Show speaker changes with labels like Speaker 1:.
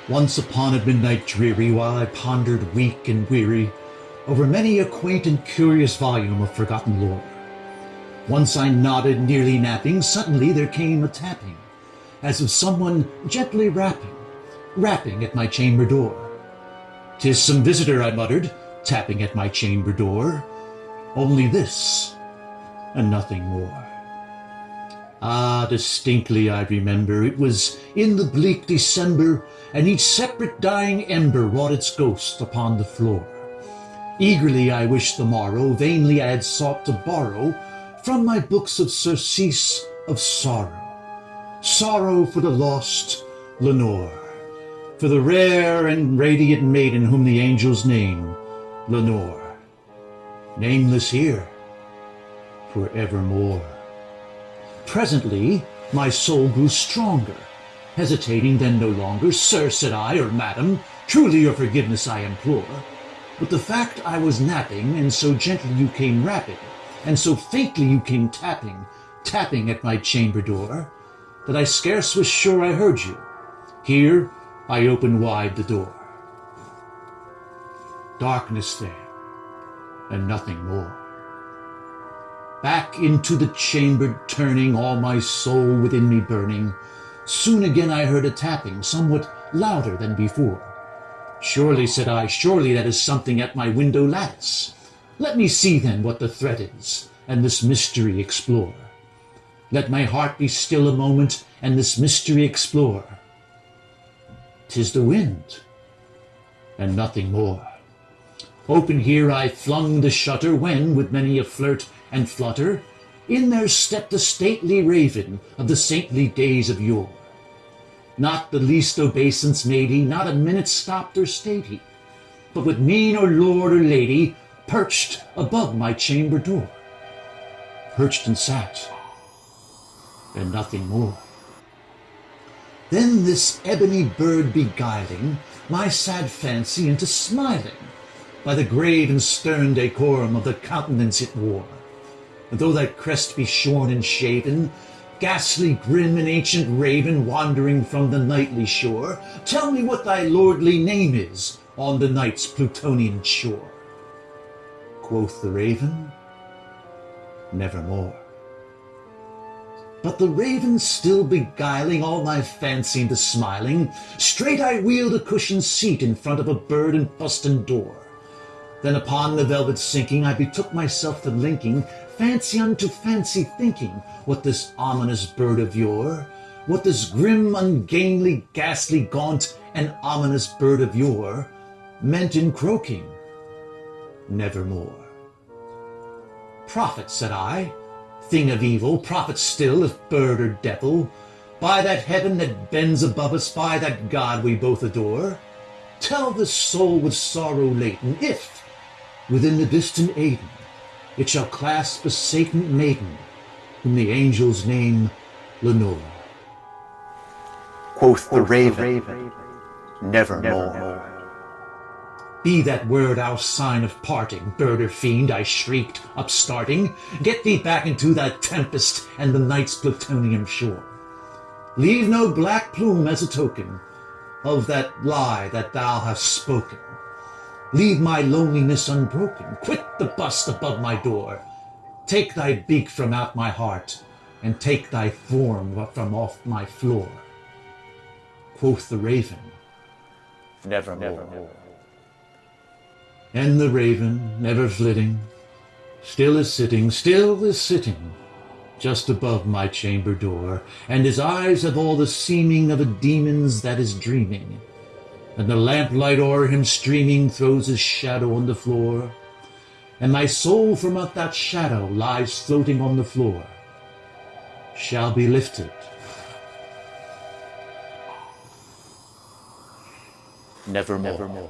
Speaker 1: Once upon a midnight dreary, while I pondered weak and weary over many a quaint and curious volume of forgotten lore, once I nodded, nearly napping, suddenly there came a tapping, as of someone gently rapping at my chamber door. "'Tis some visitor," I muttered, tapping at my chamber door. "Only this, and nothing more." Ah, distinctly I remember, it was in the bleak December, and each separate dying ember wrought its ghost upon the floor. Eagerly I wished the morrow, vainly I had sought to borrow from my books of surcease of sorrow. Sorrow for the lost Lenore, for the rare and radiant maiden whom the angels name Lenore, nameless here forevermore. Presently my soul grew stronger, hesitating then no longer. "Sir," said I, "or madam, truly your forgiveness I implore. But the fact I was napping, and so gently you came rapping, and so faintly you came tapping at my chamber door, that I scarce was sure I heard you. Here I opened wide the door. Darkness there, and nothing more. Back into the chamber turning, all my soul within me burning, soon again I heard a tapping, somewhat louder than before. "Surely," said I, "surely that is something at my window lattice. Let me see then what the threat is, and this mystery explore. Let my heart be still a moment, and this mystery explore. 'Tis the wind, and nothing more." Open here I flung the shutter, when, with many a flirt and flutter, in there stepped a stately raven of the saintly days of yore. Not the least obeisance made he, not a minute stopped or stayed he, but with mien or lord or lady perched above my chamber door. Perched and sat, and nothing more. Then this ebony bird beguiling my sad fancy into smiling, by the grave and stern decorum of the countenance it wore. And though that crest be shorn and shaven, ghastly grim and ancient raven, wandering from the nightly shore, tell me what thy lordly name is on the night's Plutonian shore. Quoth the raven, "Nevermore." But the raven still beguiling all my fancy into smiling, straight I wheeled a cushioned seat in front of a bird and bustin door. Then upon the velvet sinking, I betook myself to linking fancy unto fancy, thinking what this ominous bird of yore, what this grim, ungainly, ghastly, gaunt, and ominous bird of yore meant in croaking, "Nevermore." "Prophet," said I, "thing of evil, prophet still, if bird or devil, by that heaven that bends above us, by that God we both adore, tell this soul with sorrow laden, if, within the distant Aden, it shall clasp a satent maiden, whom the angels name Lenore."
Speaker 2: Quoth the raven, "Nevermore."
Speaker 1: "Be that word our sign of parting, bird or fiend," I shrieked, upstarting. "Get thee back into that tempest and the night's plutonian shore. Leave no black plume as a token of that lie that thou hast spoken. Leave my loneliness unbroken. Quit the bust above my door. Take thy beak from out my heart, and take thy form from off my floor." Quoth the raven,
Speaker 2: "Nevermore."
Speaker 1: And the raven, never flitting, still is sitting, just above my chamber door, and his eyes have all the seeming of a demon's that is dreaming, and the lamplight o'er him streaming throws his shadow on the floor, and my soul from out that shadow lies floating on the floor, shall be lifted,
Speaker 2: Nevermore.